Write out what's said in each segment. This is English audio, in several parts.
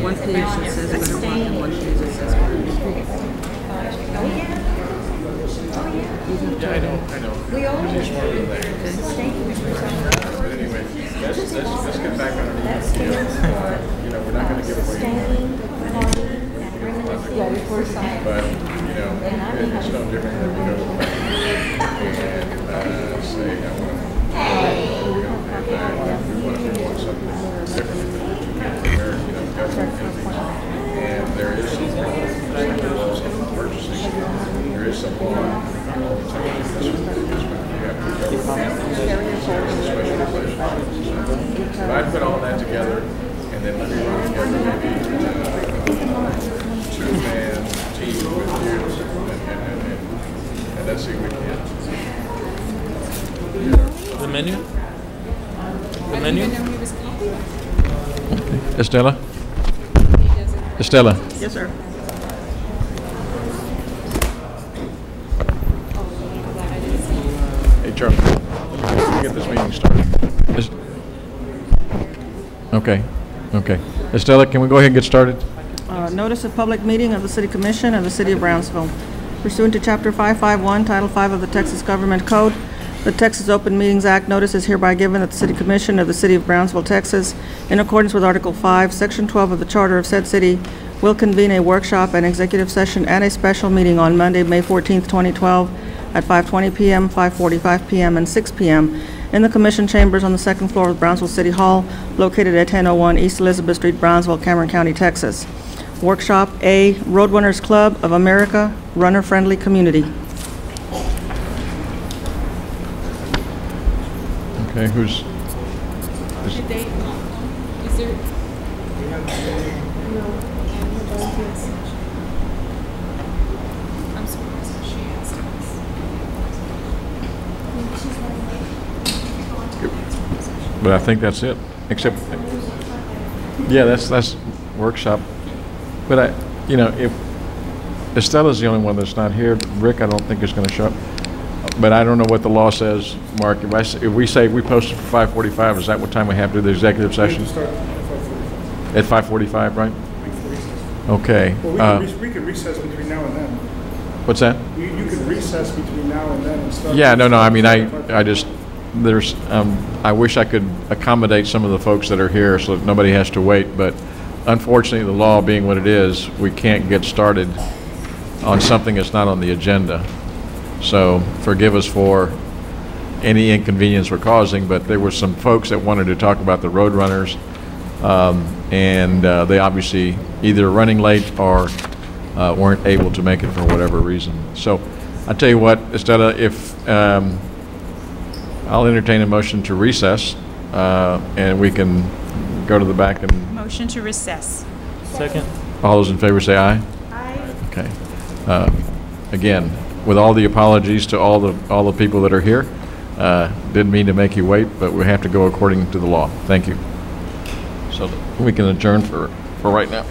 one page that says Winter Walk and one page that says Yeah, I know. We all Just one of them there. But anyway, let's get back on our deal. You know, we're not going to give away any money. But, you know, it's no different than we go to the bank and say, I want to pay back. We want something different where, you know, government entities. And there is some purchasing. There is some law all the time. You have to but I put all that together and then let me run together maybe two-man team with you and let's see what we can. The menu? The menu? Estella? Estella? Yes, sir. Hey, Charlie, let me get this meeting started. Okay. Estella, can we go ahead and get started? Notice of public meeting of the City Commission of the City of Brownsville. Pursuant to Chapter 551, Title 5 of the Texas Government Code, the Texas Open Meetings Act, notice is hereby given that the City Commission of the City of Brownsville, Texas, in accordance with Article 5, Section 12 of the Charter of said city, will convene a workshop and executive session and a special meeting on Monday, May 14th, 2012, at 5:20 p.m., 5:45 p.m., and 6 p.m. in the Commission Chambers on the second floor of Brownsville City Hall, located at 1001 East Elizabeth Street, Brownsville, Cameron County, Texas. Workshop A, Roadrunners Club of America, runner-friendly community. Okay, who's... The date, is there? I'm surprised she asked us. But I think that's it, except... Yeah, that's workshop. But if Estella's the only one that's not here, Rick I don't think is going to show up. But I don't know what the law says, Mark. If we say we posted for 5:45, is that what time we have to do the executive session? At 5:45, right? Okay. Well, we can recess between now and then. What's that? You can recess between now and then and start. Yeah, no. I mean, I just there's I wish I could accommodate some of the folks that are here so that nobody has to wait, but unfortunately, the law being what it is, we can't get started on something that's not on the agenda. So forgive us for any inconvenience we're causing, but there were some folks that wanted to talk about the Roadrunners, and they obviously either running late or weren't able to make it for whatever reason. So I tell you what, Estella, if I'll entertain a motion to recess, and we can go to the back and... Motion to recess. Second. All those in favor say aye. Aye. Okay. Again, with all the apologies to all the people that are here, didn't mean to make you wait, but we have to go according to the law. Thank you. So we can adjourn for right now.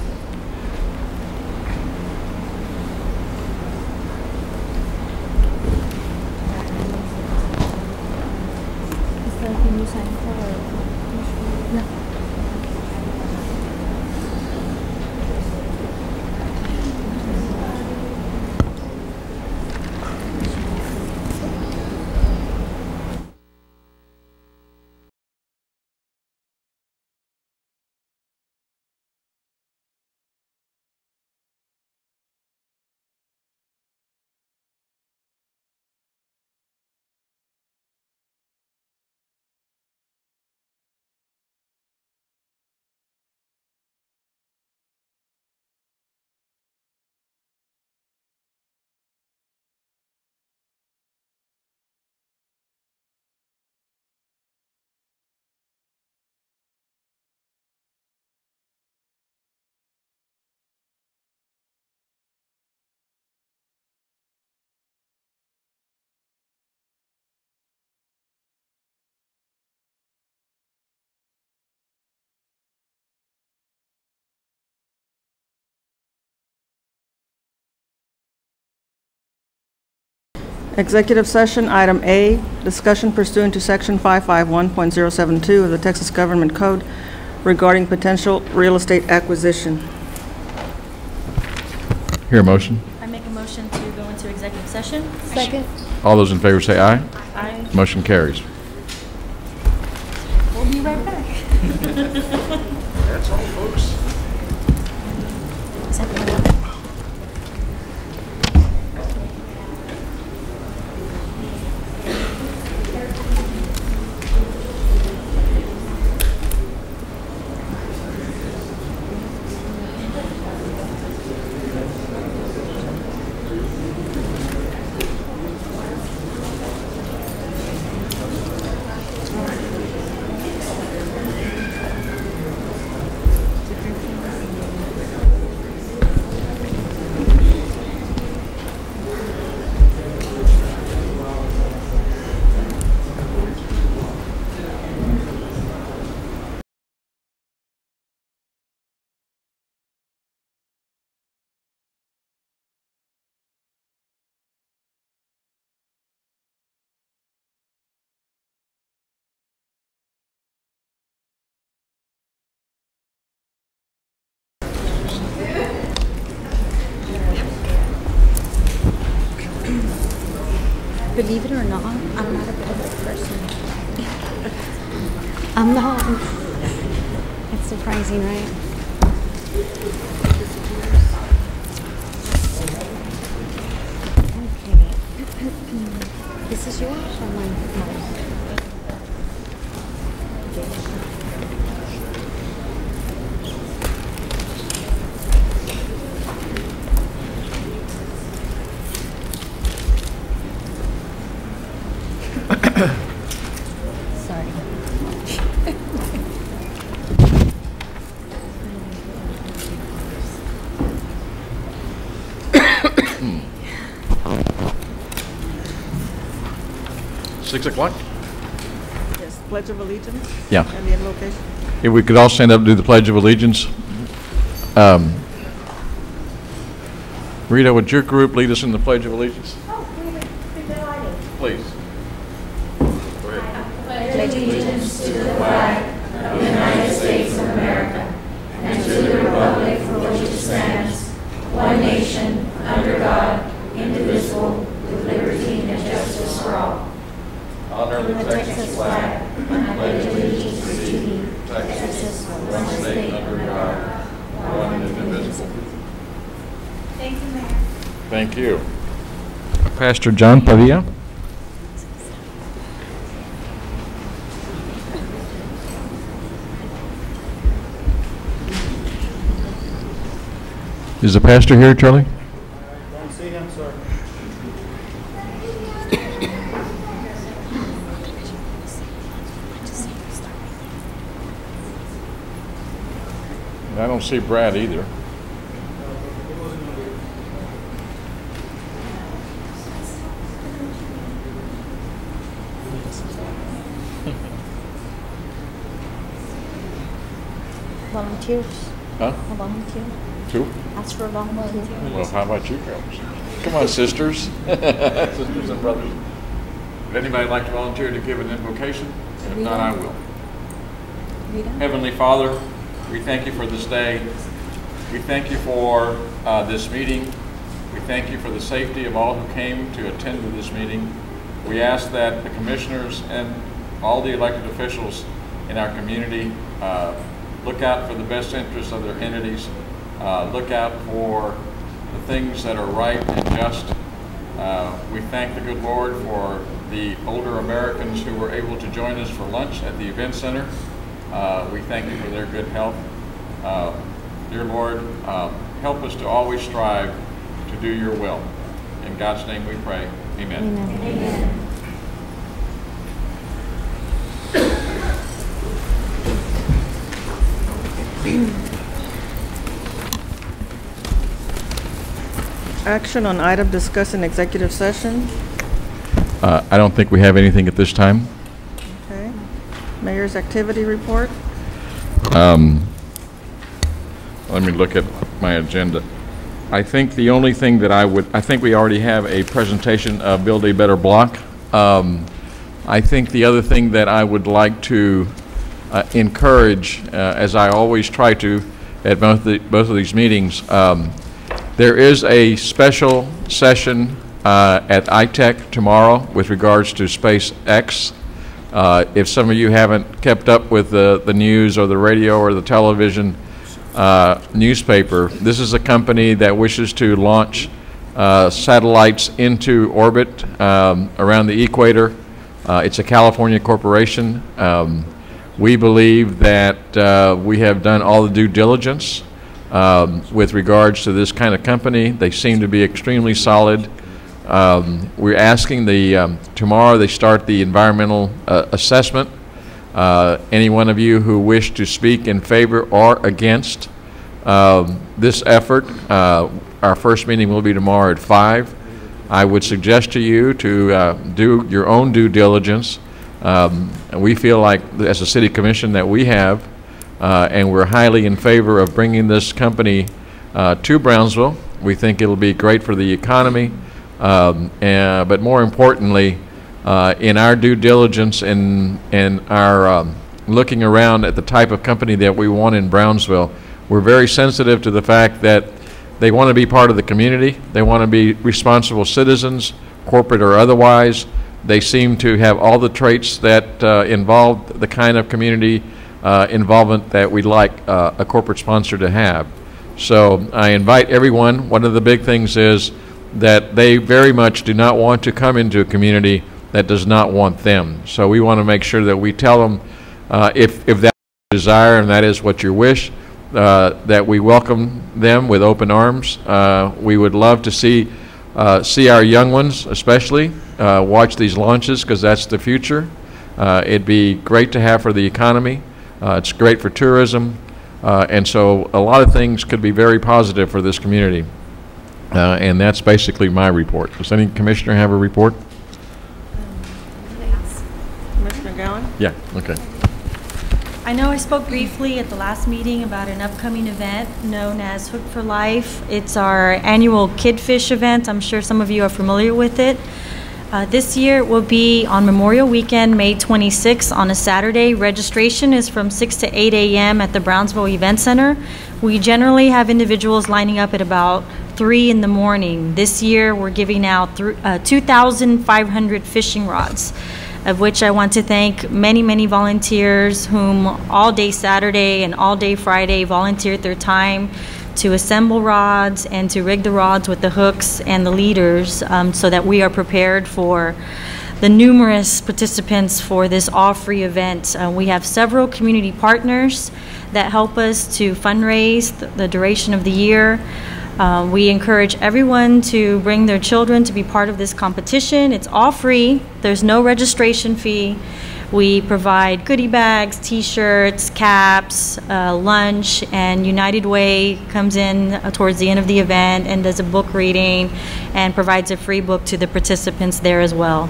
Executive session, item A, discussion pursuant to section 551.072 of the Texas Government Code regarding potential real estate acquisition. Hear a motion? I make a motion to go into executive session. Second. All those in favor say aye. Aye. Motion carries. We'll be right back. That's all, folks. Believe it or not, I'm not a public person. I'm not. It's surprising, right? Okay. This is yours or mine? Sorry. 6 o'clock? Yes, Pledge of Allegiance Yeah. and the invocation. If we could all stand up and do the Pledge of Allegiance. Rita, would your group lead us in the Pledge of Allegiance? Please. Go ahead. Honor the Texas flag. Pledge allegiance to thee, Texas, one state under God, one and indivisible. Thank you, Mayor. Thank you. Pastor John Padilla. Is the pastor here, Charlie? Don't see him, sir. I don't see Brad either. Volunteers. Huh? A volunteer. Two? Ask for a volunteer. Well, how about you girls? Come on, sisters. Sisters and brothers. Would anybody like to volunteer to give an invocation? If not, I will. Rita? Heavenly Father, we thank you for this day. We thank you for this meeting. We thank you for the safety of all who came to attend to this meeting. We ask that the commissioners and all the elected officials in our community look out for the best interests of their entities, look out for the things that are right and just. We thank the good Lord for the older Americans who were able to join us for lunch at the event center. We thank you for their good health. Dear Lord, help us to always strive to do your will. In God's name we pray. Amen. Amen. Action on item discussed in executive session. I don't think we have anything at this time. Okay. Mayor's activity report. Let me look at my agenda. I think the only thing that I think we already have a presentation of Build a Better Block. I think the other thing that I would like to encourage, as I always try to at both of these meetings, there is a special session at ITech tomorrow with regards to SpaceX. If some of you haven't kept up with the news or the radio or the television newspaper, this is a company that wishes to launch satellites into orbit around the equator. It's a California corporation. We believe that we have done all the due diligence with regards to this kind of company. They seem to be extremely solid. We're asking tomorrow they start the environmental assessment. Any one of you who wish to speak in favor or against this effort, our first meeting will be tomorrow at 5. I would suggest to you to do your own due diligence. And we feel like, as a city commission, that we have, and we're highly in favor of bringing this company to Brownsville. We think it'll be great for the economy, but more importantly, in our due diligence and our looking around at the type of company that we want in Brownsville, we're very sensitive to the fact that they want to be part of the community. They want to be responsible citizens, corporate or otherwise. They seem to have all the traits that involve the kind of community involvement that we'd like a corporate sponsor to have. So I invite everyone. One of the big things is that they very much do not want to come into a community that does not want them. So we want to make sure that we tell them if that's your desire and that is what you wish, that we welcome them with open arms. We would love to see our young ones especially watch these launches, because that's the future. It'd be great to have for the economy. It's great for tourism. And so a lot of things could be very positive for this community. And that's basically my report. Does any commissioner have a report? Commissioner Gowan? Yeah, okay. I know I spoke briefly at the last meeting about an upcoming event known as Hook for Life. It's our annual Kidfish event. I'm sure some of you are familiar with it. This year it will be on Memorial Weekend, May 26th, on a Saturday. Registration is from 6 to 8 a.m. at the Brownsville Event Center. We generally have individuals lining up at about 3 in the morning. This year we're giving out 2,500 fishing rods, of which I want to thank many, many volunteers whom all day Saturday and all day Friday volunteered their time to assemble rods and to rig the rods with the hooks and the leaders, so that we are prepared for the numerous participants for this all-free event. We have several community partners that help us to fundraise the duration of the year. We encourage everyone to bring their children to be part of this competition. It's all free. There's no registration fee. We provide goodie bags, t-shirts, caps, lunch, and United Way comes in towards the end of the event and does a book reading and provides a free book to the participants there as well.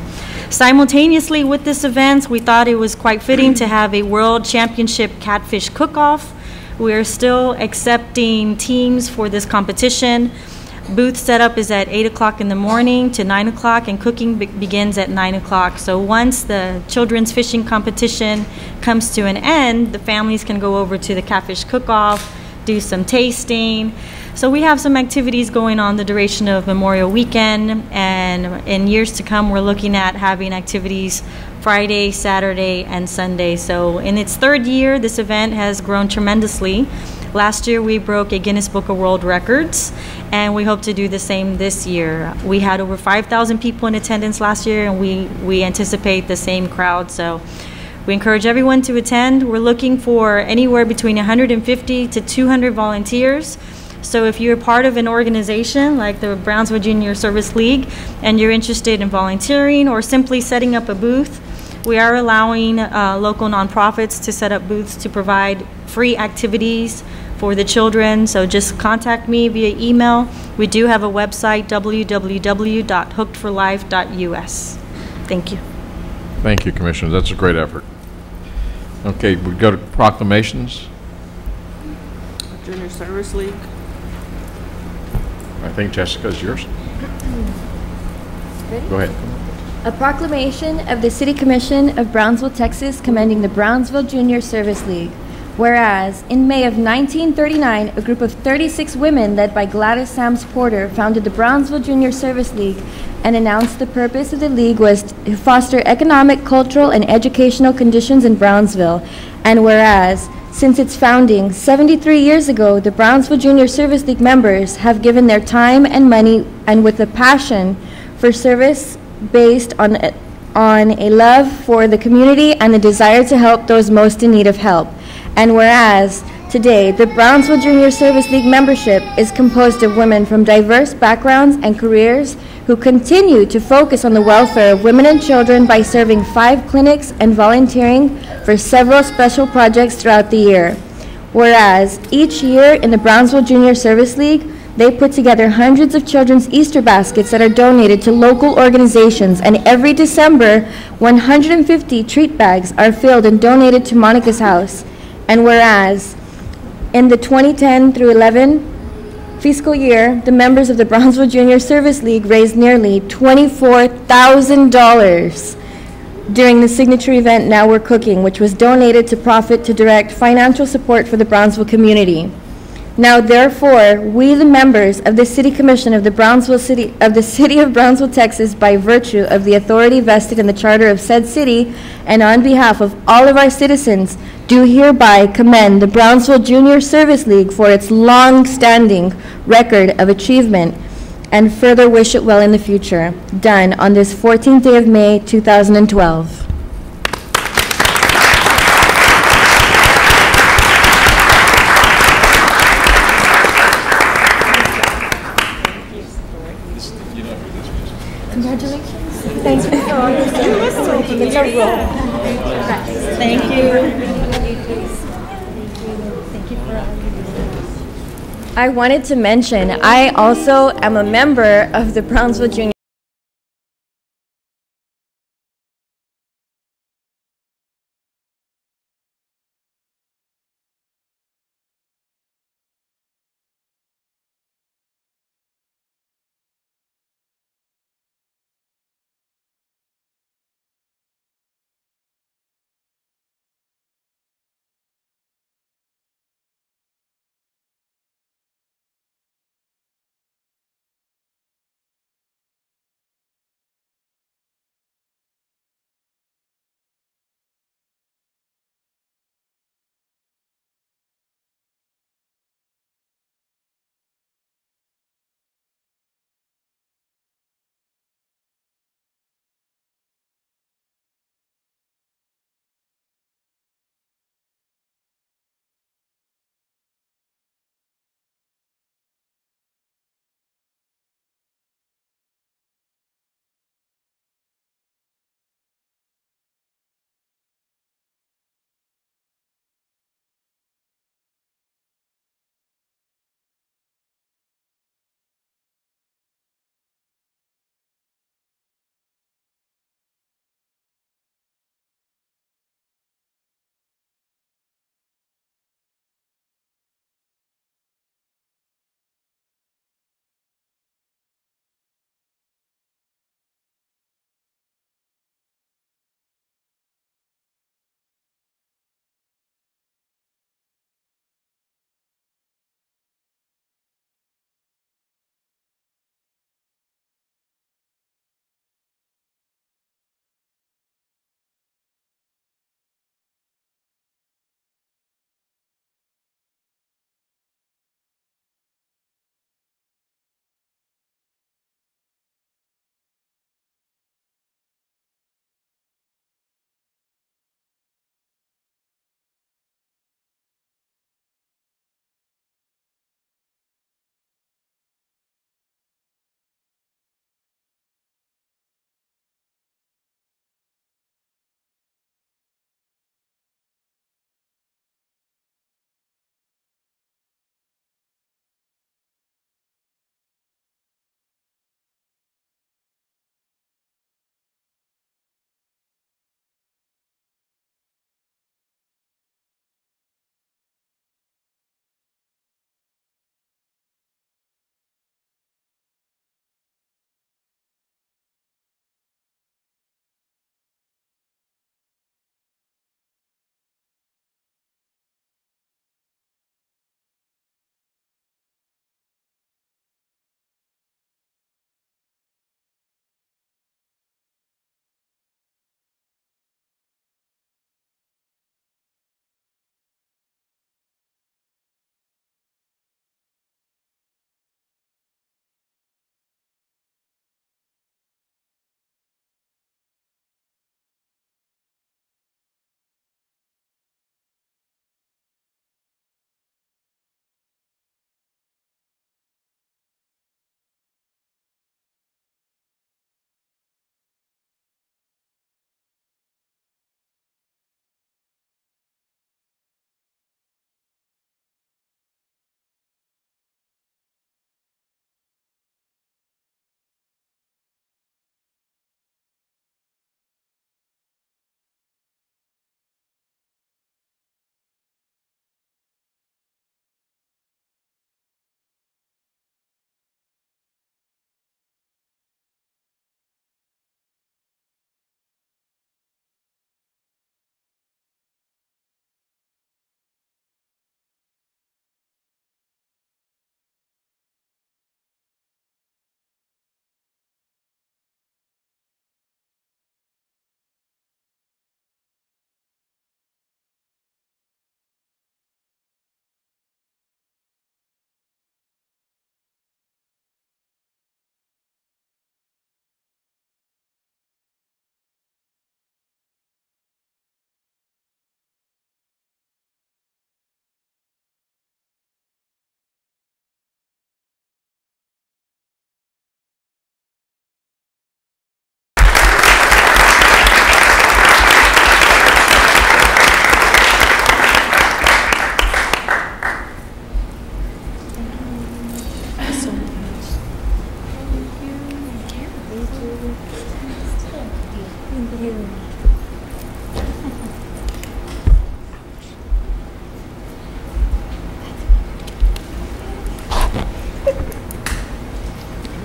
Simultaneously with this event, we thought it was quite fitting to have a World Championship Catfish Cook-Off. We're still accepting teams for this competition. Booth setup is at 8 o'clock in the morning to 9 o'clock, and cooking begins at 9 o'clock. So once the children's fishing competition comes to an end, the families can go over to the Catfish Cook-Off, do some tasting. So we have some activities going on the duration of Memorial Weekend, and in years to come, we're looking at having activities Friday, Saturday, and Sunday. So in its third year, this event has grown tremendously. Last year, we broke a Guinness Book of World Records, and we hope to do the same this year. We had over 5,000 people in attendance last year, and we anticipate the same crowd. So we encourage everyone to attend. We're looking for anywhere between 150 to 200 volunteers. So if you're part of an organization like the Brownsville Junior Service League and you're interested in volunteering or simply setting up a booth, we are allowing local nonprofits to set up booths to provide free activities for the children. So just contact me via email. We do have a website, www.hookedforlife.us. Thank you. Thank you, Commissioner. That's a great effort. Okay, we go to proclamations. Junior Service League. I think Jessica's yours. Go ahead. A proclamation of the City Commission of Brownsville, Texas, commending the Brownsville Junior Service League. Whereas, in May of 1939, a group of 36 women led by Gladys Sams Porter founded the Brownsville Junior Service League and announced the purpose of the league was to foster economic, cultural, and educational conditions in Brownsville. And whereas, since its founding 73 years ago, the Brownsville Junior Service League members have given their time and money and with a passion for service based on a love for the community and the desire to help those most in need of help. And whereas today the Brownsville Junior Service League membership is composed of women from diverse backgrounds and careers who continue to focus on the welfare of women and children by serving 5 clinics and volunteering for several special projects throughout the year. Whereas each year in the Brownsville Junior Service League, they put together hundreds of children's Easter baskets that are donated to local organizations, and every December, 150 treat bags are filled and donated to Monica's house. And whereas, in the 2010 through 11 fiscal year, the members of the Brownsville Junior Service League raised nearly $24,000 during the signature event Now We're Cooking, which was donated to profit to direct financial support for the Brownsville community. Now, therefore, we, the members of the City Commission of the City of Brownsville, Texas, by virtue of the authority vested in the charter of said city, and on behalf of all of our citizens, do hereby commend the Brownsville Junior Service League for its long-standing record of achievement, and further wish it well in the future. Done on this 14th day of May, 2012. Congratulations. Thank you for all your service. It's a roll. Thank you. I wanted to mention, I also am a member of the Brownsville Junior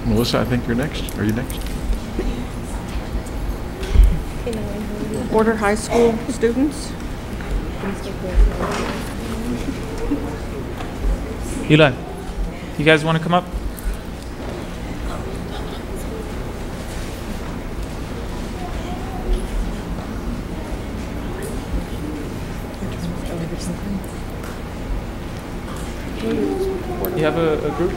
Melissa, I think you're next. Are you next? Porter High School students. Eli, you guys want to come up? You have a group?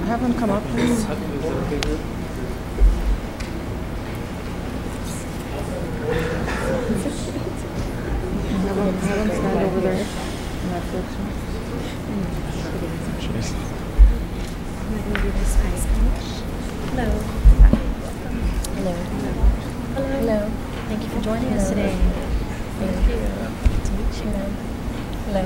Have them come up, please. Have them stand over there in that section. Hello. Hello. Hello. Thank you for joining us today. Thank you. Nice to meet you. Hello.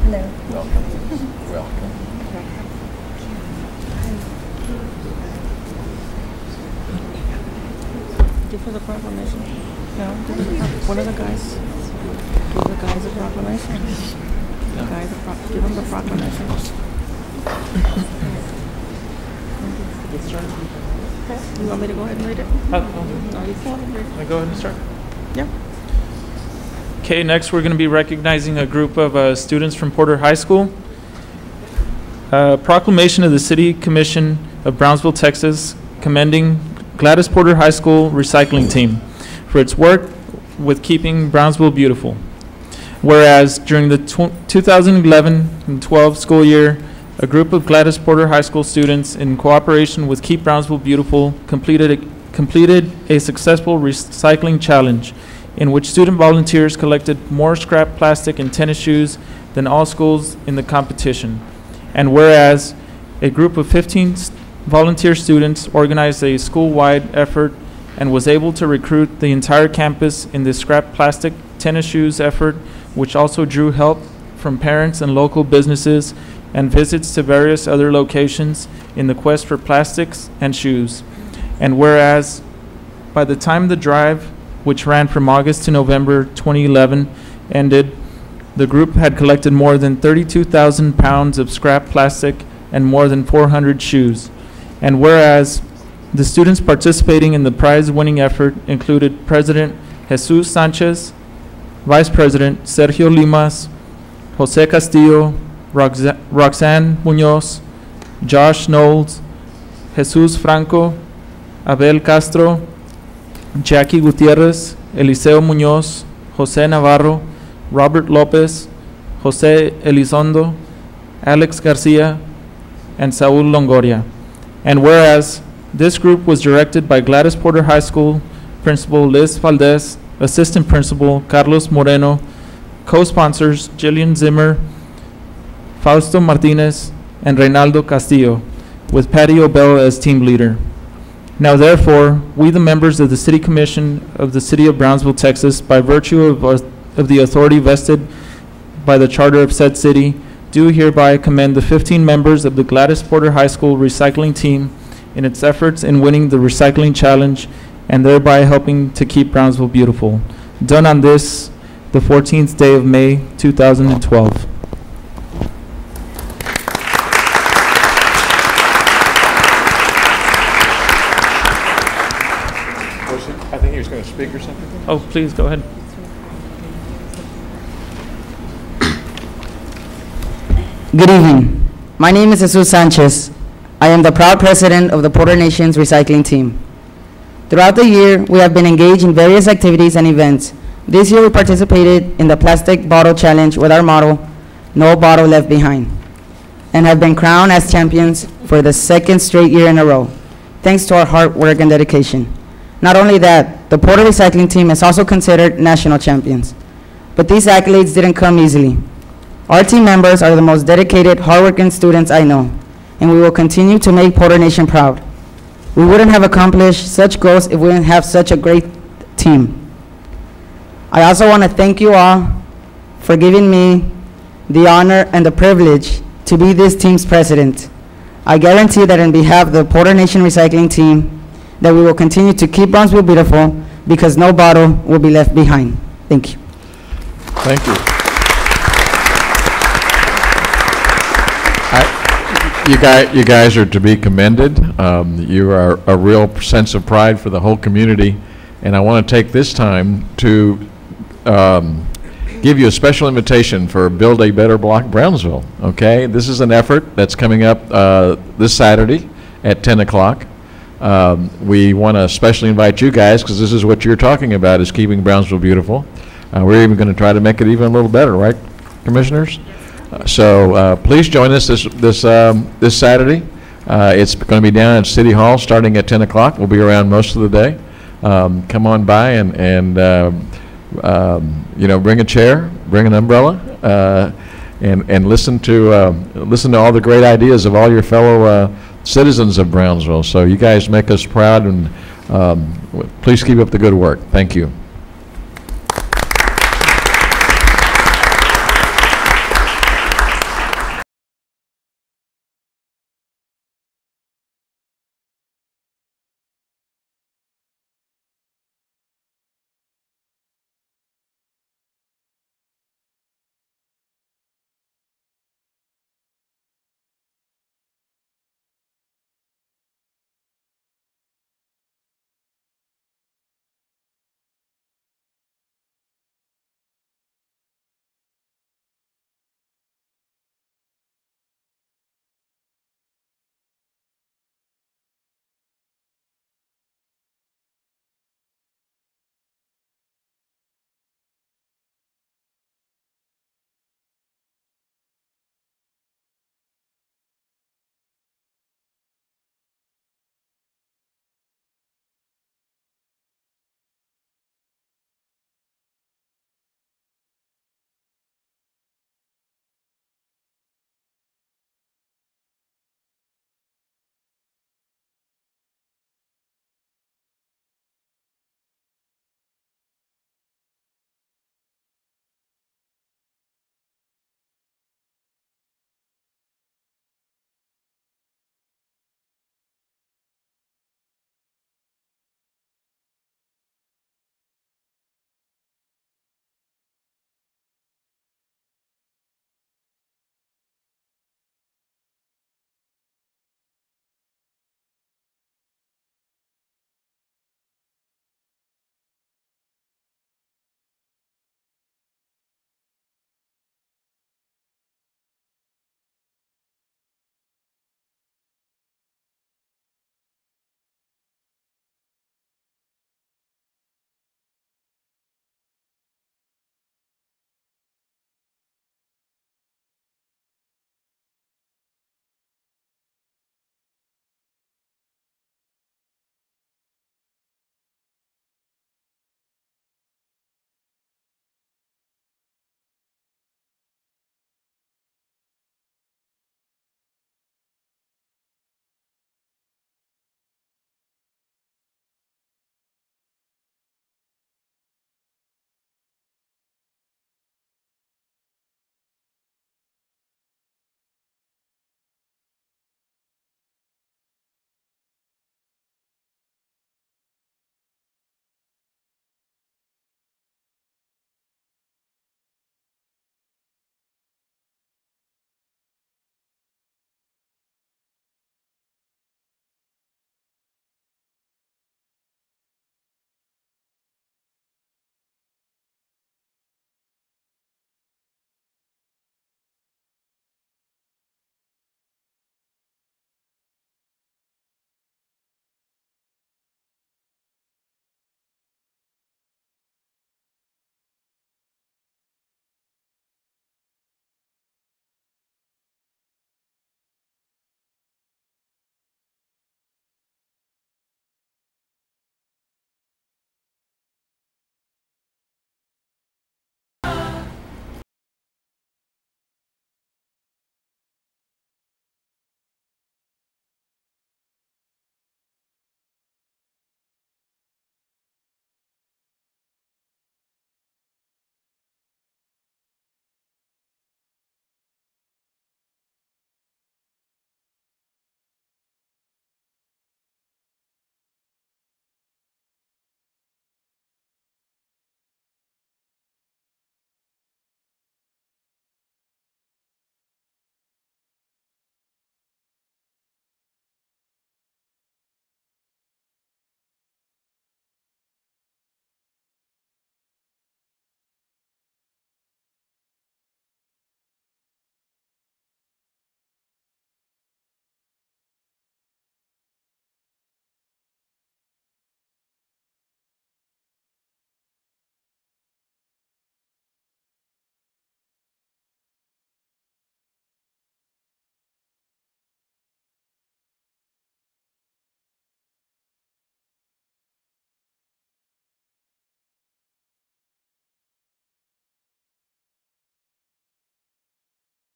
Hello. Welcome. Give her the proclamation. No, what are the guys? Give the guys a proclamation. The guys give them the proclamation. You want me to go ahead and read it? Are you for it? Can I go ahead and start? Yeah. Okay, next we're going to be recognizing a group of students from Porter High School. Proclamation of the City Commission of Brownsville, Texas, commending Gladys Porter High School recycling team for its work with keeping Brownsville beautiful. Whereas during the 2011 and 12 school year, a group of Gladys Porter High School students, in cooperation with Keep Brownsville Beautiful, completed a successful recycling challenge in which student volunteers collected more scrap plastic and tennis shoes than all schools in the competition. And whereas a group of 15 volunteer students organized a school-wide effort and was able to recruit the entire campus in this scrap plastic tennis shoes effort, which also drew help from parents and local businesses and visits to various other locations in the quest for plastics and shoes. And whereas by the time the drive, which ran from August to November 2011, ended, the group had collected more than 32,000 pounds of scrap plastic and more than 400 shoes. And whereas the students participating in the prize-winning effort included President Jesus Sanchez, Vice President Sergio Limas, Jose Castillo, Roxanne Munoz, Josh Knowles, Jesus Franco, Abel Castro, Jackie Gutierrez, Eliseo Munoz, Jose Navarro, Robert Lopez, Jose Elizondo, Alex Garcia, and Saul Longoria. And whereas this group was directed by Gladys Porter High School Principal Liz Valdez, Assistant Principal Carlos Moreno, co-sponsors Jillian Zimmer, Fausto Martinez, and Reynaldo Castillo, with Patty O'Bell as team leader. Now therefore, we the members of the City Commission of the City of Brownsville, Texas, by virtue of the authority vested by the charter of said city, do hereby commend the 15 members of the Gladys Porter High School recycling team in its efforts in winning the recycling challenge and thereby helping to keep Brownsville beautiful. Done on this, the 14th day of May, 2012. I think he was going to speak or something. Oh, please go ahead. Good evening. My name is Jesus Sanchez. I am the proud president of the Porter Nation's recycling team. Throughout the year, we have been engaged in various activities and events. This year, we participated in the plastic bottle challenge with our motto, "No bottle left behind," and have been crowned as champions for the second straight year in a row, thanks to our hard work and dedication. Not only that, the Porter recycling team is also considered national champions. But these accolades didn't come easily. Our team members are the most dedicated, hardworking students I know, and we will continue to make Porter Nation proud. We wouldn't have accomplished such goals if we didn't have such a great team. I also want to thank you all for giving me the honor and the privilege to be this team's president. I guarantee that on behalf of the Porter Nation recycling team, that we will continue to keep Brownsville beautiful because no bottle will be left behind. Thank you. Thank you. You guys are to be commended. You are a real sense of pride for the whole community, and I want to take this time to give you a special invitation for Build a Better Block Brownsville, okay? This is an effort that's coming up this Saturday at 10 o'clock. We want to especially invite you guys, because this is what you're talking about, is keeping Brownsville beautiful. We're even going to try to make it even a little better, right, Commissioners? So please join us this Saturday. It's going to be down at City Hall starting at 10 o'clock. We'll be around most of the day. Come on by and bring a chair, bring an umbrella, and listen to all the great ideas of all your fellow citizens of Brownsville. So you guys make us proud, and please keep up the good work. Thank you.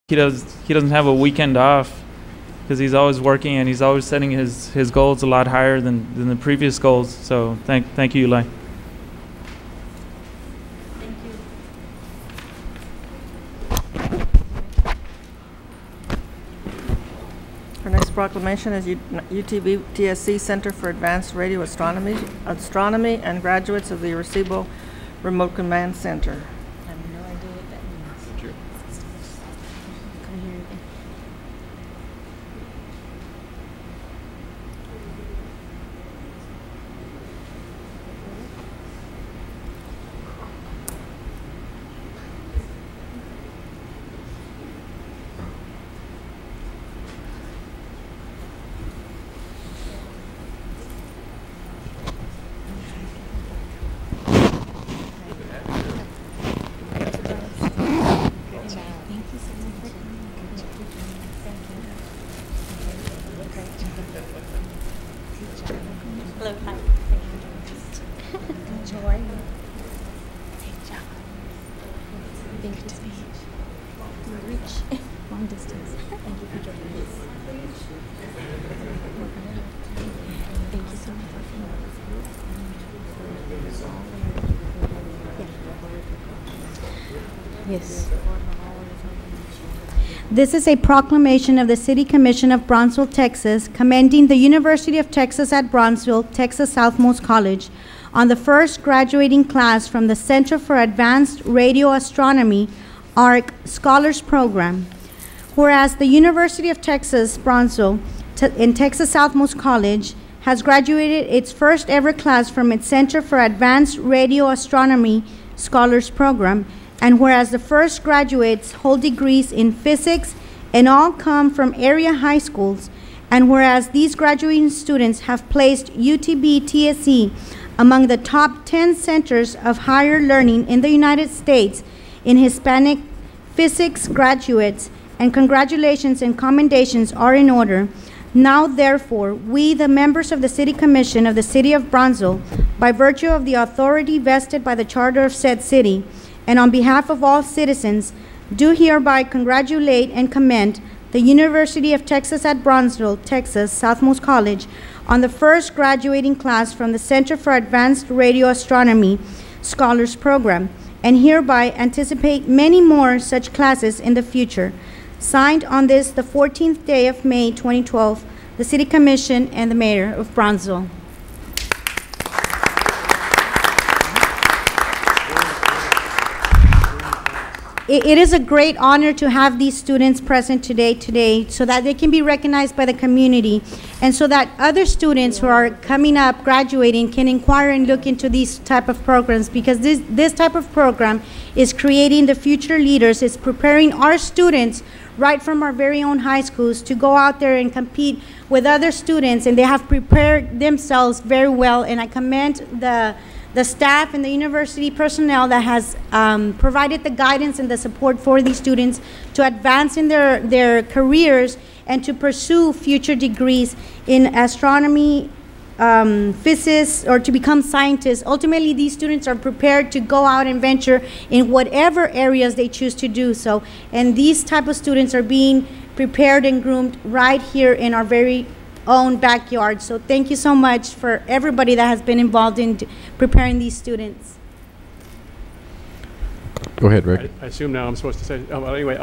he doesn't have a weekend off because he's always working and he's always setting his goals a lot higher than the previous goals. So thank you, Eli. Our next proclamation is UTB TSC Center for Advanced Radio Astronomy and graduates of the Arecibo Remote Command Center. I have no idea what that means. Come here again. Hello, hi. Enjoy. Great job. Thank you to me. You reach long distance. Thank you for joining us. Thank you so much. Yes. This is a proclamation of the City Commission of Brownsville, Texas, commending the University of Texas at Brownsville, Texas Southmost College, on the first graduating class from the Center for Advanced Radio Astronomy, ARC, Scholars Program. Whereas the University of Texas, Brownsville, in Texas Southmost College, has graduated its first ever class from its Center for Advanced Radio Astronomy, Scholars Program, and whereas the first graduates hold degrees in physics and all come from area high schools, and whereas these graduating students have placed UTB TSC among the top 10 centers of higher learning in the United States in Hispanic physics graduates, and congratulations and commendations are in order. Now, therefore, we, the members of the City Commission of the City of Brownsville, by virtue of the authority vested by the Charter of said city, and on behalf of all citizens, do hereby congratulate and commend the University of Texas at Brownsville, Texas, Southmost College, on the first graduating class from the Center for Advanced Radio Astronomy Scholars Program, and hereby anticipate many more such classes in the future. Signed on this, the 14th day of May 2012, the City Commission and the Mayor of Brownsville. It is a great honor to have these students present today so that they can be recognized by the community and so that other students who are coming up, graduating, can inquire and look into these type of programs, because this type of program is creating the future leaders. It's preparing our students right from our very own high schools to go out there and compete with other students, and they have prepared themselves very well, and I commend the staff and the university personnel that has provided the guidance and the support for these students to advance in their careers and to pursue future degrees in astronomy, physicists, or to become scientists. Ultimately, these students are prepared to go out and venture in whatever areas they choose to do so. And these type of students are being prepared and groomed right here in our very own backyard. So thank you so much for everybody that has been involved in preparing these students. Go ahead, Rick. I assume now I'm supposed to say, oh, well, anyway,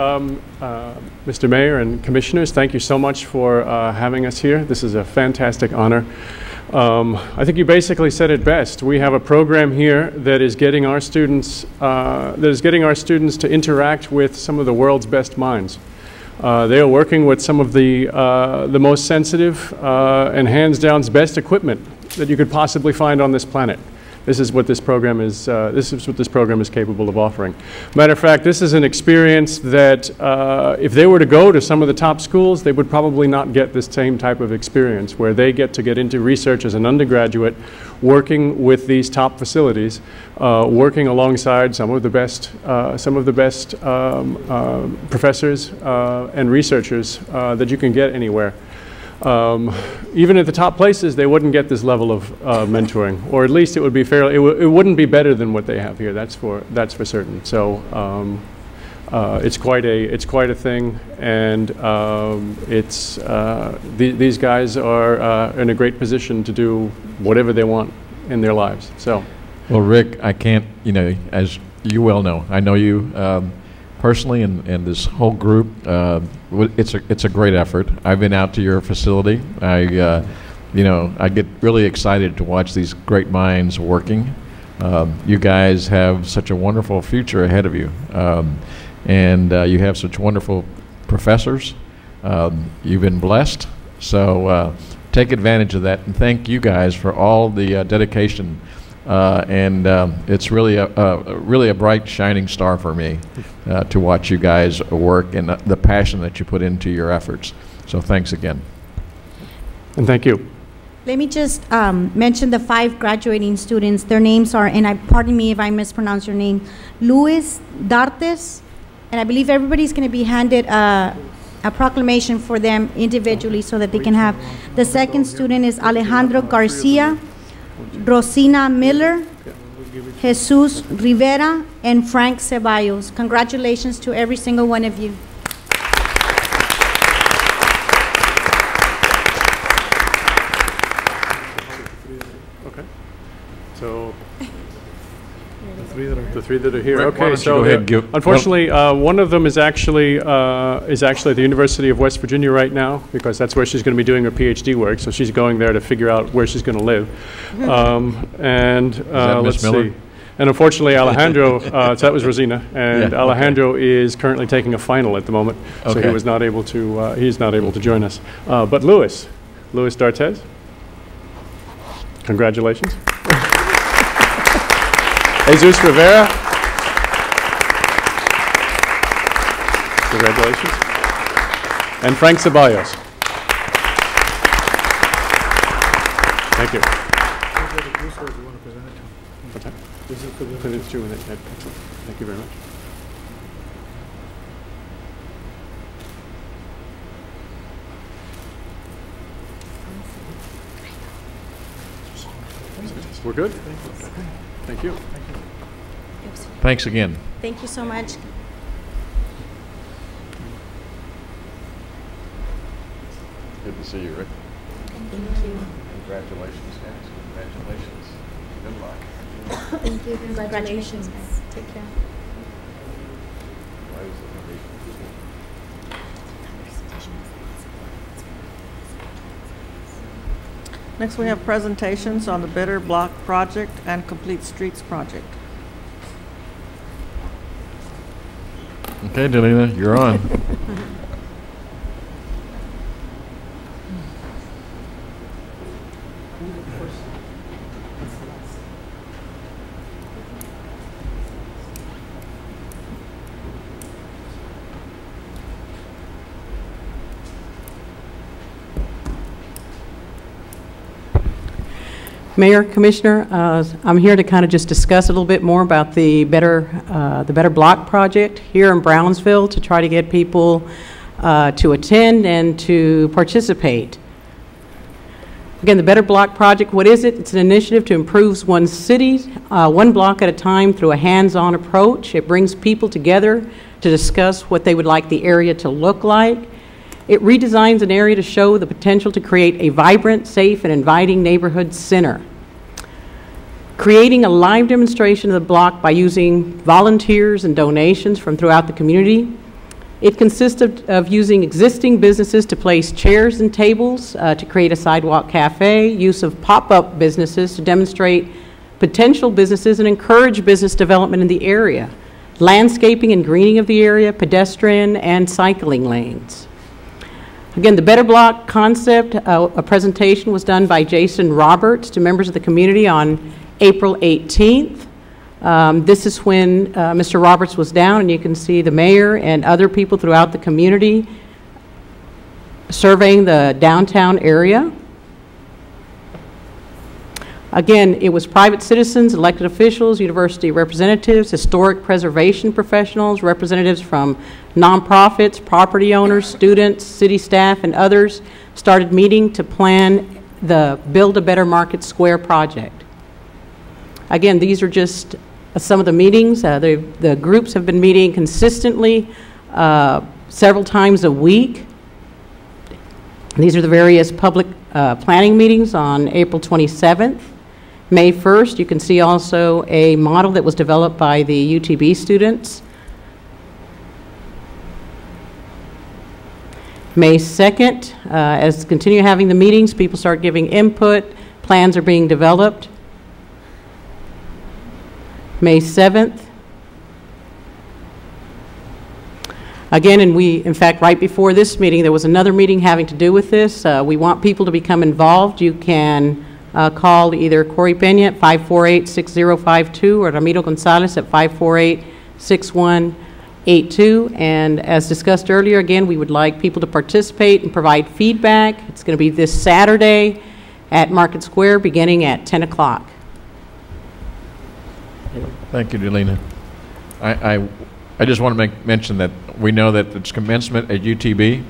Mr. Mayor and Commissioners, thank you so much for having us here. This is a fantastic honor. I think you basically said it best. We have a program here that is getting our students to interact with some of the world's best minds. They are working with some of the most sensitive and hands down best equipment that you could possibly find on this planet. This is what this program is. This is what this program is capable of offering. Matter of fact, this is an experience that if they were to go to some of the top schools, they would probably not get this same type of experience, where they get to get into research as an undergraduate, working with these top facilities, working alongside some of the best professors and researchers that you can get anywhere. Even at the top places, they wouldn't get this level of mentoring, or at least it would be fairly. It wouldn't be better than what they have here. That's for certain. So It's quite a thing, and these guys are in a great position to do whatever they want in their lives. So, well, Rick, I can't, as you well know, I know you personally, and this whole group. It's a great effort. I've been out to your facility. I get really excited to watch these great minds working. You guys have such a wonderful future ahead of you. And you have such wonderful professors. You've been blessed, so take advantage of that, and thank you guys for all the dedication. And it's really a bright, shining star for me to watch you guys work and the passion that you put into your efforts. So thanks again. And thank you. Let me just mention the 5 graduating students. Their names are, and pardon me if I mispronounce your name, Luis Dartes, and I believe everybody's going to be handed a proclamation for them individually so that they can have. The second student is Alejandro Garcia, Rosina Miller, Jesus Rivera, and Frank Ceballos. Congratulations to every single one of you. Okay. So the three that are here. Rick, why okay, don't you go ahead and give, unfortunately, one of them is actually at the University of West Virginia right now, because that's where she's going to be doing her PhD work. So she's going there to figure out where she's going to live. Let's see. And unfortunately, Alejandro, so that was Rosina, and yeah, Alejandro is currently taking a final at the moment, so he was not able to. He's not able to join us. But Luis Dartes, congratulations. Jesus Rivera, congratulations. And Frank Ceballos. Thank you. Thank you very much. We're good? Thank you. thanks again. Thank you so much. Good to see you, Rick. Thank you. Congratulations, guys. Congratulations. Good luck. Thank you. Congratulations, guys. Take care. Next, we have presentations on the Better Block Project and Complete Streets Project. Okay, Delina, you're on. Mayor, Commissioner, I'm here to kind of just discuss a little bit more about the Better Block project here in Brownsville to try to get people to attend and to participate. Again, the Better Block project, what is it? It's an initiative to improve one's city one block at a time through a hands-on approach. It brings people together to discuss what they would like the area to look like. It redesigns an area to show the potential to create a vibrant, safe, and inviting neighborhood center. Creating a live demonstration of the block by using volunteers and donations from throughout the community. It consists of using existing businesses to place chairs and tables to create a sidewalk cafe, use of pop-up businesses to demonstrate potential businesses and encourage business development in the area, landscaping and greening of the area, pedestrian and cycling lanes. Again, the Better Block concept, a presentation was done by Jason Roberts to members of the community on April 18th. This is when Mr. Roberts was down, and you can see the mayor and other people throughout the community surveying the downtown area. Again, it was private citizens, elected officials, university representatives, historic preservation professionals, representatives from nonprofits, property owners, students, city staff, and others started meeting to plan the Build a Better Market Square project. Again, these are just some of the meetings. The groups have been meeting consistently several times a week. These are the various public planning meetings on April 27th. May 1st, you can see also a model that was developed by the UTB students. May 2nd, as continue having the meetings, people start giving input, plans are being developed. May 7th. Again, and in fact, right before this meeting, there was another meeting having to do with this. We want people to become involved. You can call either Corey Pena at 548-6052 or Ramiro Gonzalez at 548-6182. And as discussed earlier, again, we would like people to participate and provide feedback. It's going to be this Saturday at Market Square beginning at 10 o'clock. Thank you, Delina. I just want to mention that we know that it's commencement at UTB,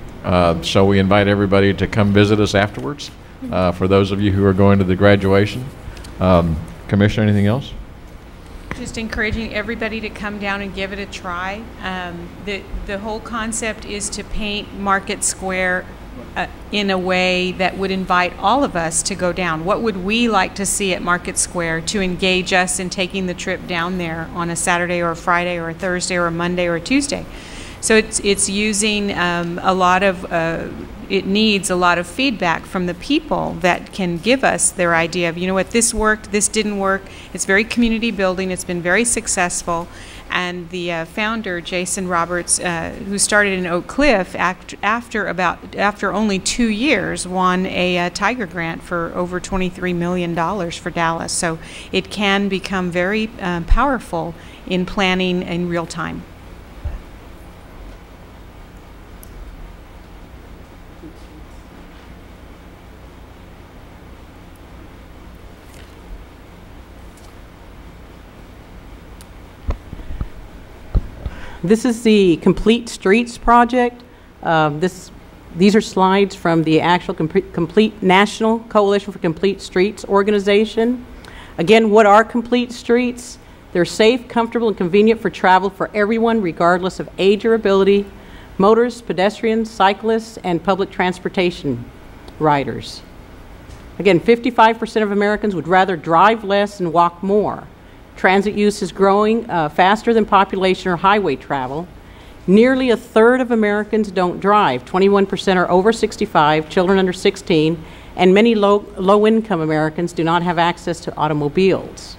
so we invite everybody to come visit us afterwards. For those of you who are going to the graduation. Commissioner, anything else? Just encouraging everybody to come down and give it a try. The whole concept is to paint Market Square in a way that would invite all of us to go down. What would we like to see at Market Square to engage us in taking the trip down there on a Saturday or a Friday or a Thursday or a Monday or a Tuesday? So it's using it needs a lot of feedback from the people that can give us their idea of, you know what, this worked, this didn't work. It's very community building. It's been very successful. And the founder, Jason Roberts, who started in Oak Cliff, after only 2 years, won a Tiger Grant for over $23 million for Dallas. So it can become very powerful in planning in real time. This is the Complete Streets project. These are slides from the actual Complete National Coalition for Complete Streets organization. Again, what are complete streets? They're safe, comfortable, and convenient for travel for everyone, regardless of age or ability, motorists, pedestrians, cyclists, and public transportation riders. Again, 55% of Americans would rather drive less and walk more. Transit use is growing faster than population or highway travel. Nearly a third of Americans don't drive. 21% are over 65, children under 16, and many low-income Americans do not have access to automobiles.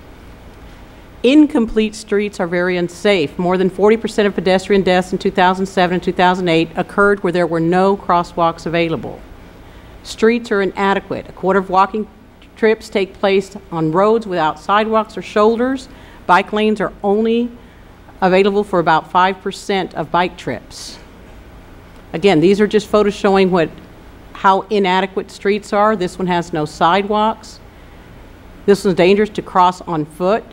Incomplete streets are very unsafe. More than 40% of pedestrian deaths in 2007 and 2008 occurred where there were no crosswalks available. Streets are inadequate. A quarter of walking trips take place on roads without sidewalks or shoulders. Bike lanes are only available for about 5% of bike trips. Again, these are just photos showing how inadequate streets are. This one has no sidewalks. This one's dangerous to cross on foot.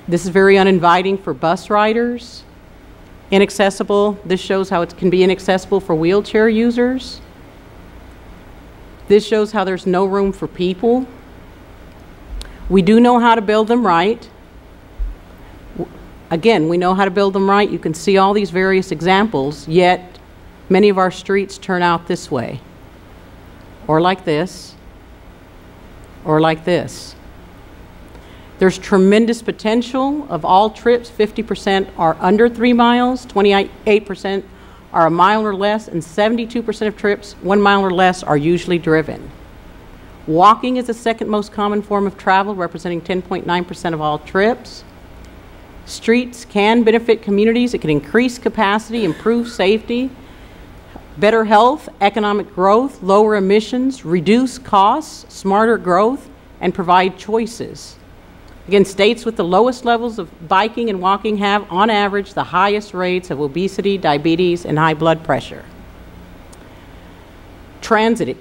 This is very uninviting for bus riders. Inaccessible. This shows how it can be inaccessible for wheelchair users. This shows how there's no room for people. We do know how to build them right. Again, we know how to build them right. You can see all these various examples, yet many of our streets turn out this way, or like this, or like this. There's tremendous potential. Of all trips, 50% are under 3 miles, 28% are a mile or less, and 72% of trips 1 mile or less are usually driven. Walking is the second most common form of travel, representing 10.9% of all trips. Streets can benefit communities. It can increase capacity, improve safety, better health, economic growth, lower emissions, reduce costs, smarter growth, and provide choices. Again, states with the lowest levels of biking and walking have, on average, the highest rates of obesity, diabetes, and high blood pressure. Transit.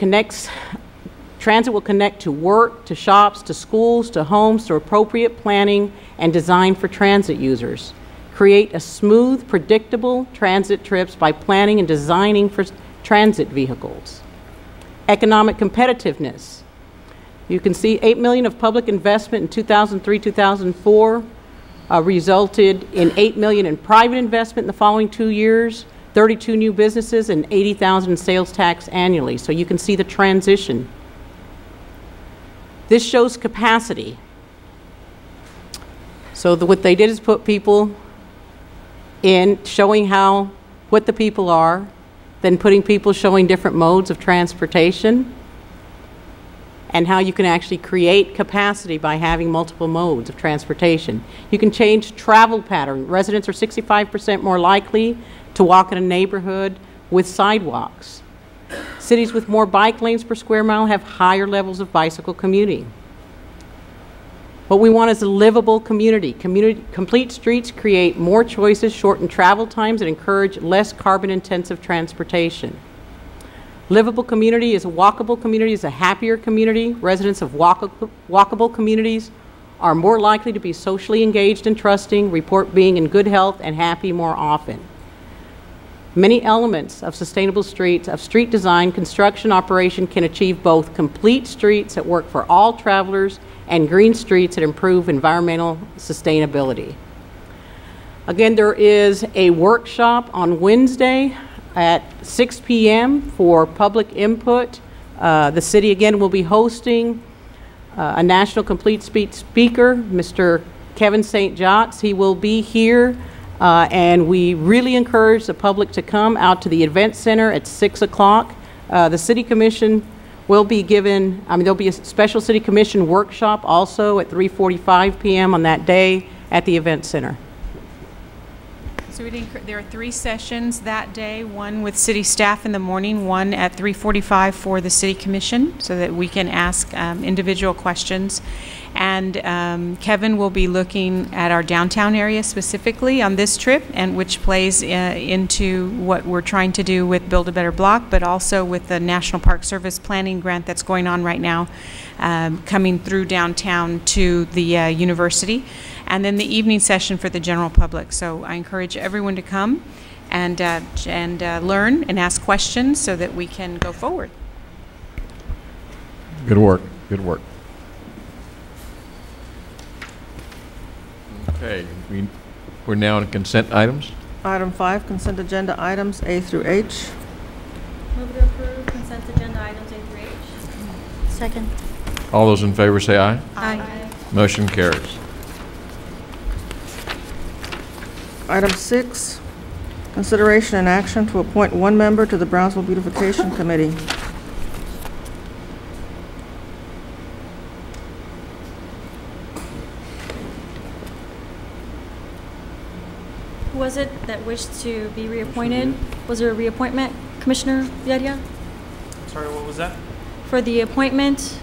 Transit will connect to work, to shops, to schools, to homes, through appropriate planning and design for transit users. Create a smooth, predictable transit trips by planning and designing for transit vehicles. Economic competitiveness. You can see $8 million of public investment in 2003-2004 resulted in $8 million in private investment in the following 2 years, 32 new businesses, and $80,000 in sales tax annually. So you can see the transition. This shows capacity. So what they did is put people in, showing what the people are, then putting people showing different modes of transportation, and how you can actually create capacity by having multiple modes of transportation. You can change travel pattern. Residents are 65% more likely to walk in a neighborhood with sidewalks. Cities with more bike lanes per square mile have higher levels of bicycle commuting. What we want is a livable community. Complete streets create more choices, shorten travel times, and encourage less carbon-intensive transportation. Livable community is a walkable community, is a happier community. Residents of walkable communities are more likely to be socially engaged and trusting, report being in good health and happy more often. Many elements of sustainable streets, of street design, construction, operation can achieve both complete streets that work for all travelers and green streets that improve environmental sustainability. Again, there is a workshop on Wednesday at 6 p.m. for public input. The city again will be hosting a national complete speech speaker, Mr. Kevin St. Jacques. He will be here, and we really encourage the public to come out to the event center at 6 o'clock. The City Commission will be given, there'll be a special City Commission workshop also at 3:45 p.m. on that day at the event center. So there are 3 sessions that day, one with city staff in the morning, one at 3:45 for the City Commission, so that we can ask individual questions. And Kevin will be looking at our downtown area specifically on this trip, and which plays into what we're trying to do with Build a Better Block, but also with the National Park Service planning grant that's going on right now, coming through downtown to the university. And then the evening session for the general public. So I encourage everyone to come and learn and ask questions so that we can go forward. Good work. Good work. Okay, we're now on consent items. Item 5, consent agenda items A through H. Move to approve consent agenda items A through H. Second. All those in favor say aye. Aye. Motion carries. Item 6, consideration and action to appoint 1 member to the Brownsville Beautification Committee. Who was it that wished to be reappointed? Was there a reappointment, Commissioner Viaria? Sorry, what was that? For the appointment?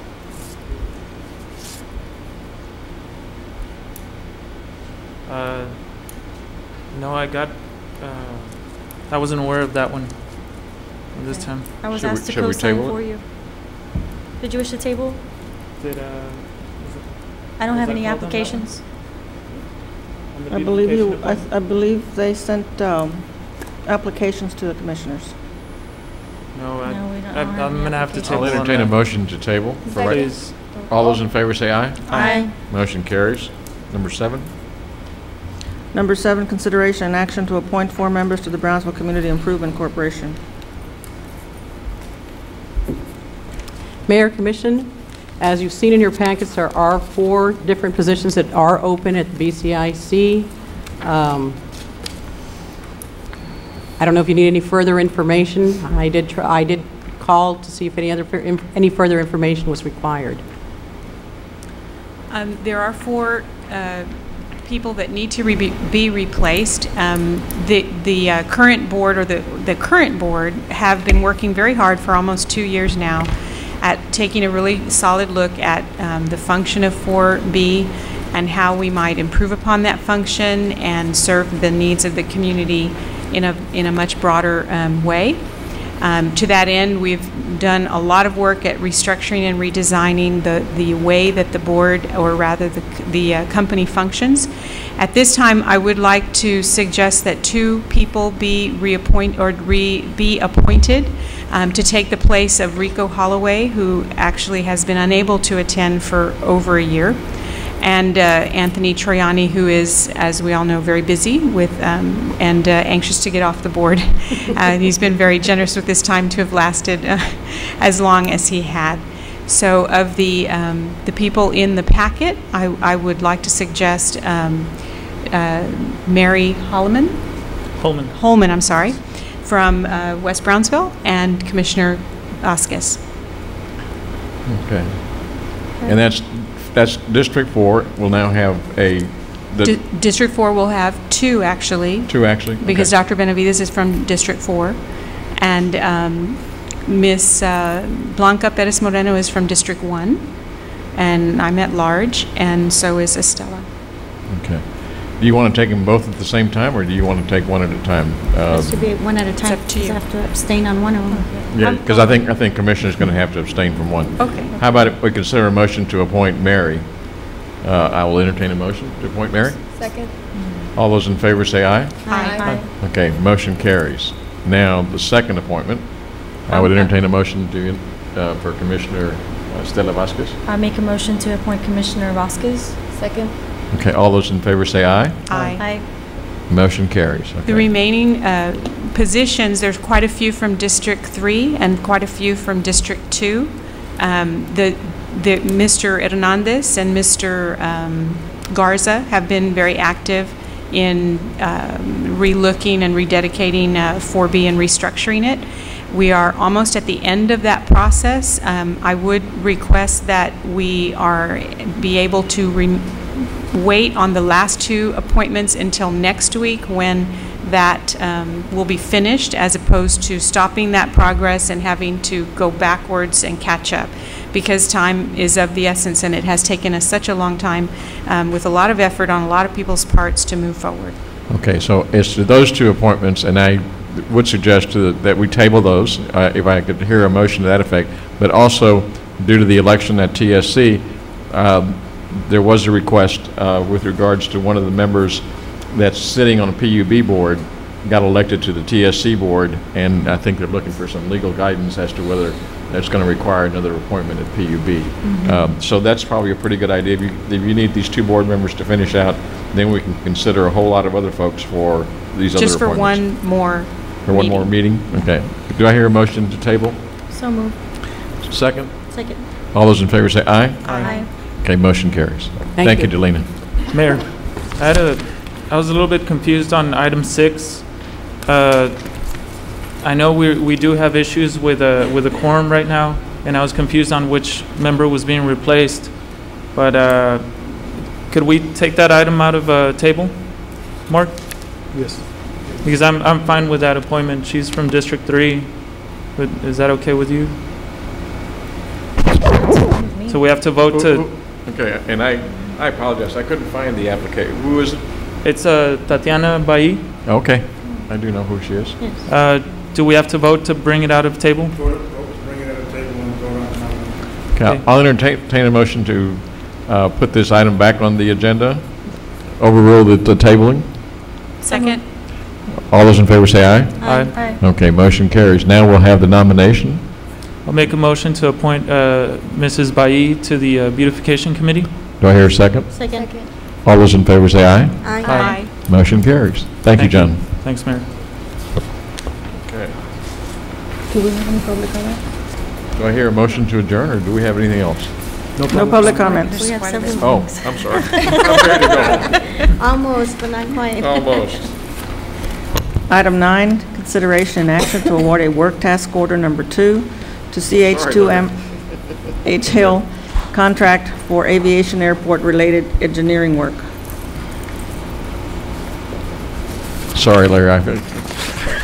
No, I wasn't aware of that one this time. I was asked to co-sign for you. Did you wish to table? I don't have any applications. I believe they sent applications to the commissioners. No, we don't I'm going to have to table. I'll entertain a motion to table. Please. All those in favor say aye. Aye. Motion carries. Number 7. Number 7, consideration and action to appoint 4 members to the Brownsville Community Improvement Corporation. Mayor, Commission, as you've seen in your packets, there are 4 different positions that are open at the BCIC. I don't know if you need any further information. I did call to see if any further information was required. There are 4 people that need to be replaced. The current board, or the current board, have been working very hard for almost 2 years now at taking a really solid look at the function of 4B and how we might improve upon that function and serve the needs of the community in a much broader way. To that end, we've done a lot of work at restructuring and redesigning the way that the board, or rather the company, functions. At this time, I would like to suggest that 2 people be be appointed to take the place of Rico Holloway, who actually has been unable to attend for over a year, and Anthony Troiani, who is, as we all know, very busy with and anxious to get off the board. He's been very generous with his time to have lasted as long as he had. So of the people in the packet, I would like to suggest Mary Holman, I'm sorry, from West Brownsville, and Commissioner Vasquez. Okay. And that's District 4 will now have District 4 will have 2 actually. 2 actually? Because okay. Dr. Benavides is from District 4. And Miss Blanca Perez Moreno is from District 1. And I'm at large, and so is Estela. Okay. Do you want to take them both at the same time, or do you want to take one at a time? Has to be one at a time. It's up to you. You have to abstain on one of them. Yeah, because I think Commissioner's going to have to abstain from one. Okay. How about if we consider a motion to appoint Mary? I will entertain a motion to appoint Mary. Second. All those in favor say aye. Aye. Okay, motion carries. Now, the second appointment, I would entertain a motion to for Commissioner Stella Vasquez. I make a motion to appoint Commissioner Vasquez. Second. Okay, all those in favor say aye. Aye. Motion carries. Okay. The remaining positions, there's quite a few from District 3 and quite a few from District 2. Mr. Hernandez and Mr. Garza have been very active in relooking and rededicating 4B and restructuring it. We are almost at the end of that process. I would request that we be able to wait on the last 2 appointments until next week, when that will be finished, as opposed to stopping that progress and having to go backwards and catch up, because time is of the essence, and it has taken us such a long time with a lot of effort on a lot of people's parts to move forward. Okay, so as to those 2 appointments, and I would suggest that we table those, if I could hear a motion to that effect, but also due to the election at TSC, there was a request with regards to one of the members that's sitting on a PUB board got elected to the TSC board, and I think they're looking for some legal guidance as to whether that's going to require another appointment at PUB. So that's probably a pretty good idea. If you need these 2 board members to finish out, then we can consider a whole lot of other folks for these other appointments. Just for one more For one more meeting? Okay. Do I hear a motion to table? So moved. Second? Second. All those in favor say aye. Aye. Okay, motion carries. Thank you, Delina. Mayor, I was a little bit confused on item 6. I know we do have issues with a quorum right now, and I was confused on which member was being replaced. But could we take that item out of table, Mark? Yes. Because I'm fine with that appointment. She's from District 3. But is that okay with you? So we have to vote to. Okay, and I apologize. I couldn't find the application. Who is it? It's Tatiana Bailly. Okay, I do know who she is. Yes. Do we have to vote to bring it out of table? Bring it at a table and vote on it. Okay, I'll entertain a motion to put this item back on the agenda. Overrule the tabling. Second. All those in favor say aye. Aye. Okay, motion carries. Now we'll have the nomination. I'll make a motion to appoint Mrs. Bailly to the Beautification Committee. Do I hear a second? Second. All those in favor say aye. Aye. Motion carries. Thank you, John. Thanks, Mayor. Okay. Do we have any public comment? Do I hear a motion to adjourn, or do we have anything else? No public comments. We have several Oh, things. I'm sorry. I'm ready to go. Almost, but not quite. Almost. Item 9, consideration and action to award a work task order number 2 to CH2M H Hill contract for aviation airport related engineering work. Sorry, Larry.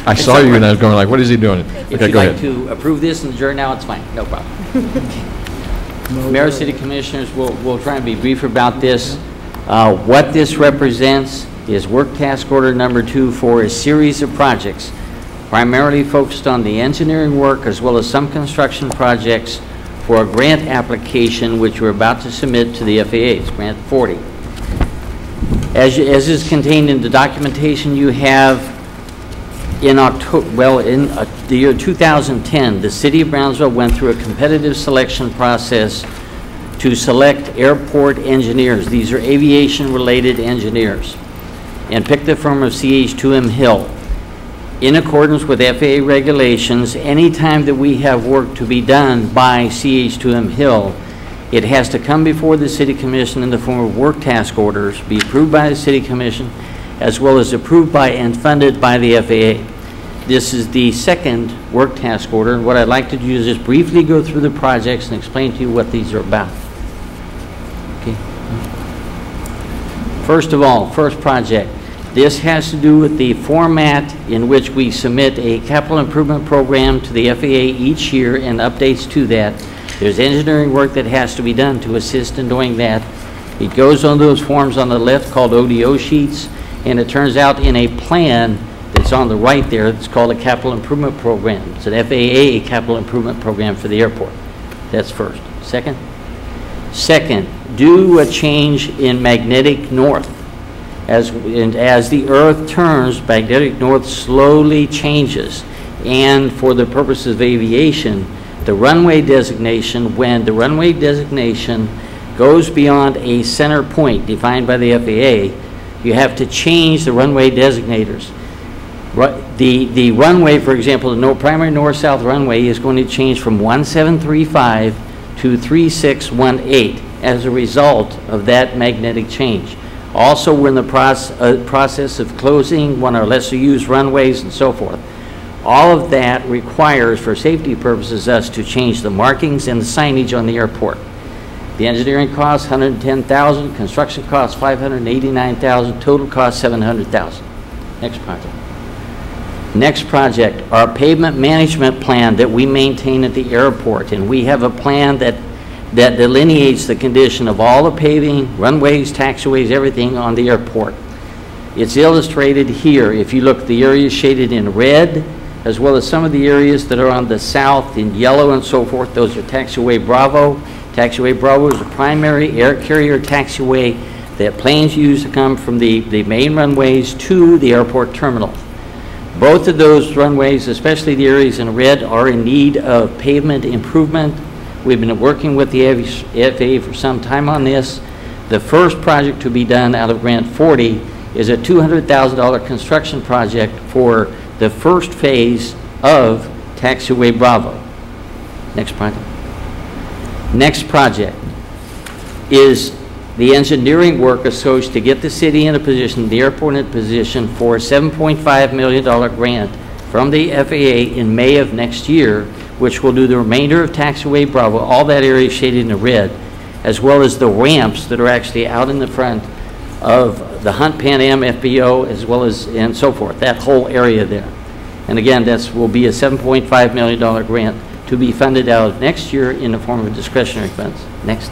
I saw you and I was going like, what is he doing? If Okay, you'd go like ahead. to approve this and adjourn now, it's fine, no problem. Mayor, City Commissioners, we'll try and be brief about this. What this represents is work task order number 2 for a series of projects, primarily focused on the engineering work as well as some construction projects for a grant application which we're about to submit to the FAA. It's Grant 40. As is contained in the documentation you have, in the year 2010, the City of Brownsville went through a competitive selection process to select airport engineers. These are aviation-related engineers, and picked the firm of CH2M Hill. In accordance with FAA regulations, anytime that we have work to be done by CH2M Hill, it has to come before the City Commission in the form of work task orders, be approved by the City Commission, as well as approved by and funded by the FAA. This is the second work task order, and what I'd like to do is just briefly go through the projects and explain to you what these are about. Okay. First of all, first project. This has to do with the format in which we submit a capital improvement program to the FAA each year and updates to that. There's engineering work that has to be done to assist in doing that. It goes on those forms on the left called ODO sheets, and it turns out in a plan that's on the right there. It's called a capital improvement program. It's an FAA capital improvement program for the airport. That's first. Second, do a change in magnetic north. As the Earth turns, magnetic north slowly changes. And for the purposes of aviation, the runway designation, when the runway designation goes beyond a center point defined by the FAA, you have to change the runway designators. The runway, for example, the primary north-south runway is going to change from 1735 to 3618 as a result of that magnetic change. Also, we're in the process of closing one of our lesser used runways and so forth. All of that requires, for safety purposes, us to change the markings and the signage on the airport. The engineering cost, $110,000, construction cost, $589,000, total cost, $700,000. Next project. Next project, our pavement management plan that we maintain at the airport, and we have a plan that delineates the condition of all the paving, runways, taxiways, everything on the airport. It's illustrated here. If you look, the areas shaded in red, as well as some of the areas that are on the south in yellow and so forth, those are Taxiway Bravo. Taxiway Bravo is a primary air carrier taxiway that planes use to come from the main runways to the airport terminal. Both of those runways, especially the areas in red, are in need of pavement improvement. We've been working with the FAA for some time on this. The first project to be done out of Grant 40 is a $200,000 construction project for the first phase of Taxiway Bravo. Next project. Next project is the engineering work associated to get the city in a position, the airport in a position for a $7.5 million grant from the FAA in May of next year, which will do the remainder of Taxiway Bravo, all that area shaded in red, as well as the ramps that are actually out in the front of the Hunt Pan Am FBO, as well as, and so forth, that whole area there. And again, that will be a $7.5 million grant to be funded out of next year in the form of discretionary funds. Next.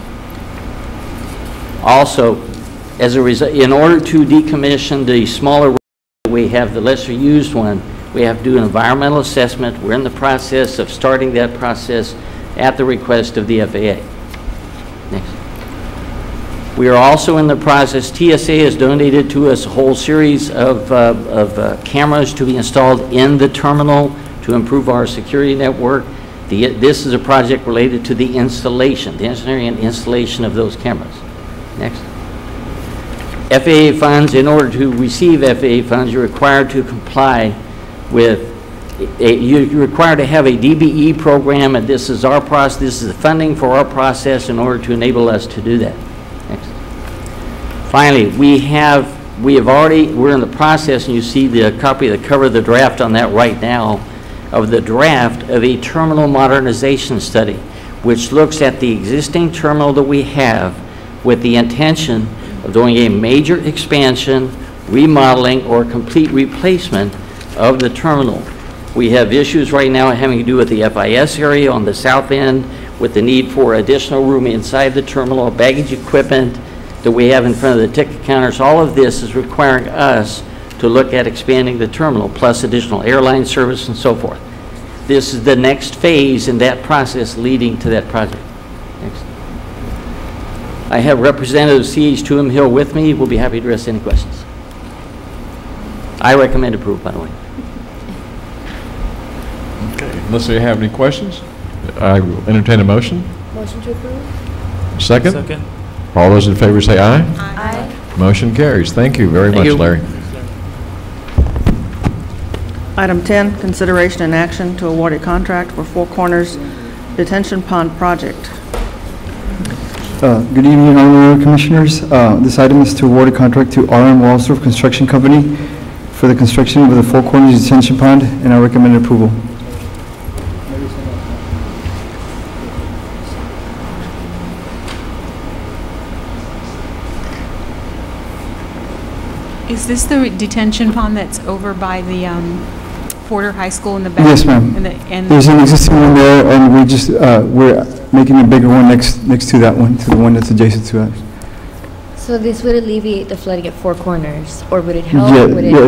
Also, as a result, in order to decommission the smaller, we have the lesser used one, we have to do an environmental assessment. We're in the process of starting that process at the request of the FAA. Next. We are also in the process, TSA has donated to us a whole series of cameras to be installed in the terminal to improve our security network. This is a project related to the installation, the engineering and installation of those cameras. Next. FAA funds, in order to receive FAA funds, you're required to comply with, you're required to have a DBE program, and this is our process, this is the funding for our process in order to enable us to do that. Next. Finally, we're in the process, and you see the copy of the cover of the draft on that right now, of the draft of a terminal modernization study, which looks at the existing terminal that we have with the intention of doing a major expansion, remodeling, or complete replacement of the terminal. We have issues right now having to do with the FIS area on the south end, with the need for additional room inside the terminal, baggage equipment that we have in front of the ticket counters. All of this is requiring us to look at expanding the terminal, plus additional airline service and so forth. This is the next phase in that process leading to that project. Next. I have Representative CH2M Hill with me. We'll be happy to address any questions. I recommend approval, by the way. Okay, unless you have any questions, I will entertain a motion. Motion to approve? Second? Second. All those in favor say aye. Aye. Motion carries. Thank you very Thank much, you. Larry. Item 10, consideration and action to award a contract for Four Corners Detention Pond Project. Good evening, Honorable Commissioners. This item is to award a contract to R.M. Walsdorf Construction Company for the construction of the Four Corners Detention Pond, and I recommend approval. Is this the detention pond that's over by the Porter High School in the back? Yes, ma'am. And There's an existing one there, and we just, we're making a bigger one next to that one, to the one that's adjacent to us. So this would alleviate the flooding at Four Corners, or would it help? Yeah, Would it- yeah,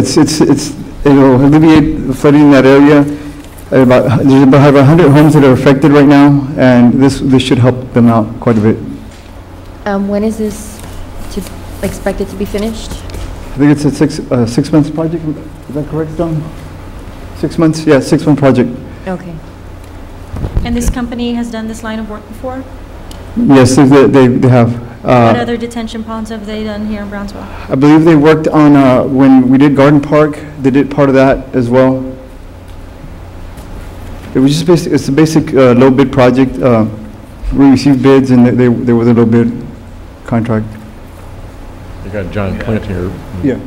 it'll alleviate the flooding in that area. There's about 100 homes that are affected right now, and this should help them out quite a bit. When is this expected to be finished? I think it's a 6 months project, is that correct, John? 6 months, yeah, 6 month project. Okay. And this company has done this line of work before? Yes, they have. What other detention ponds have they done here in Brownsville? I believe they worked on, when we did Garden Park, they did part of that as well. It was just basic, it's a basic low bid project. We received bids and they were the low bid contract. You got John Clint here. Yeah.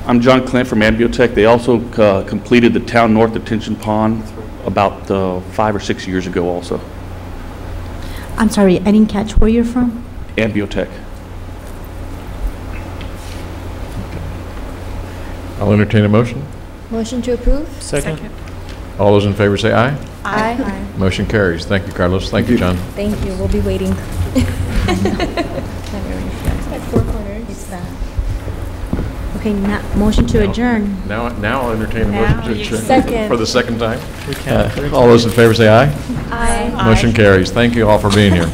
I'm John Clint from Ambiotech. They also completed the Town North Detention Pond about 5 or 6 years ago also. I'm sorry, I didn't catch where you're from. Ambiotech. I'll entertain a motion. Motion to approve? Second. All those in favor say aye. Aye. Motion carries. Thank you, Carlos. Thank you, John. Thank you, we'll be waiting. At Four Corners. It's that. Okay, now, motion to adjourn. Now I'll entertain a motion to adjourn. Second. For the second time. We can't. All those in favor say aye. Aye. Motion carries. Thank you all for being here.